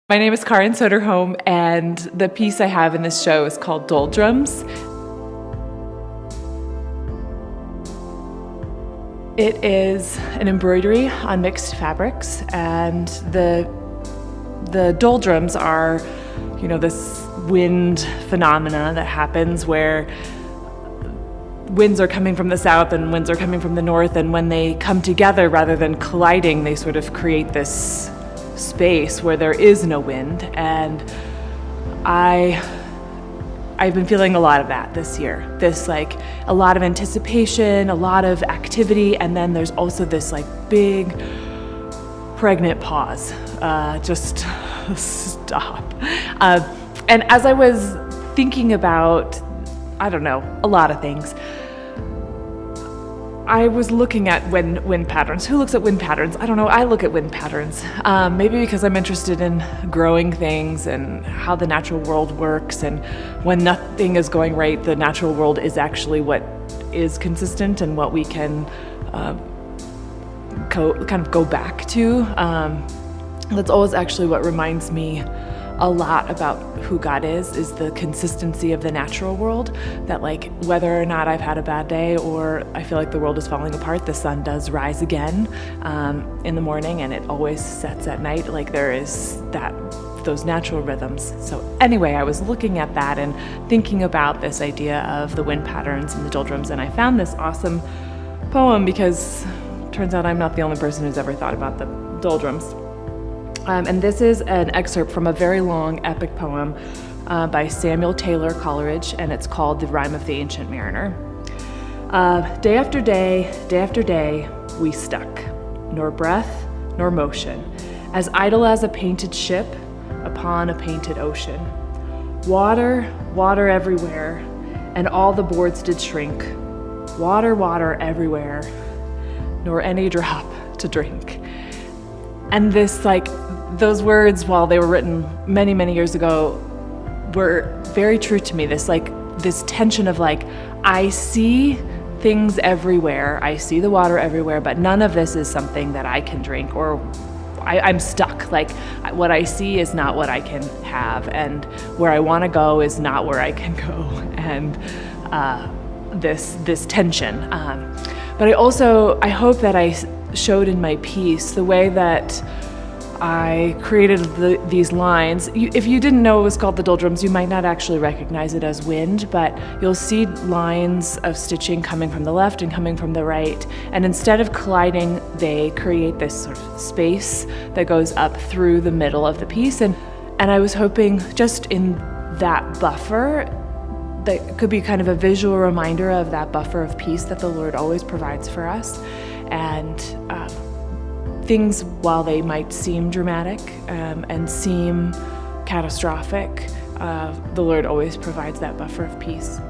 My name is Karin Soderholm, and the piece I have in this show is called Doldrums. It is an embroidery on mixed fabrics, and the doldrums are, this wind phenomena that happens where winds are coming from the south and winds are coming from the north, and when they come together rather than colliding, they sort of create this space where there is no wind. And I've been feeling a lot of that this year. This a lot of anticipation, a lot of activity, and then there's also this big pregnant pause. Just stop. And as I was thinking about, a lot of things, I was looking at wind patterns. Who looks at wind patterns? I don't know. I look at wind patterns. Maybe because I'm interested in growing things and how the natural world works. And when nothing is going right, the natural world is actually what is consistent and what we can kind of go back to. That's always actually what reminds me a lot about who God is the consistency of the natural world, that whether or not I've had a bad day or I feel like the world is falling apart, the sun does rise again in the morning, and it always sets at night. There is those natural rhythms. So anyway, I was looking at that and thinking about this idea of the wind patterns and the doldrums, and I found this awesome poem because it turns out I'm not the only person who's ever thought about the doldrums. And this is an excerpt from a very long epic poem by Samuel Taylor Coleridge, and it's called The Rime of the Ancient Mariner. Day after day, we stuck, nor breath, nor motion, as idle as a painted ship upon a painted ocean. Water, water everywhere, and all the boards did shrink. Water, water everywhere, nor any drop to drink. And this, those words, while they were written many, many years ago, were very true to me. This tension of I see things everywhere, I see the water everywhere, but none of this is something that I can drink, or I'm stuck. What I see is not what I can have, and where I want to go is not where I can go, and this tension. But I hope that I showed in my piece the way that I created these lines. If you didn't know it was called the doldrums, you might not actually recognize it as wind, but you'll see lines of stitching coming from the left and coming from the right. And instead of colliding, they create this sort of space that goes up through the middle of the piece. And I was hoping just in that buffer, that could be kind of a visual reminder of that buffer of peace that the Lord always provides for us. And things, while they might seem dramatic and seem catastrophic, the Lord always provides that buffer of peace.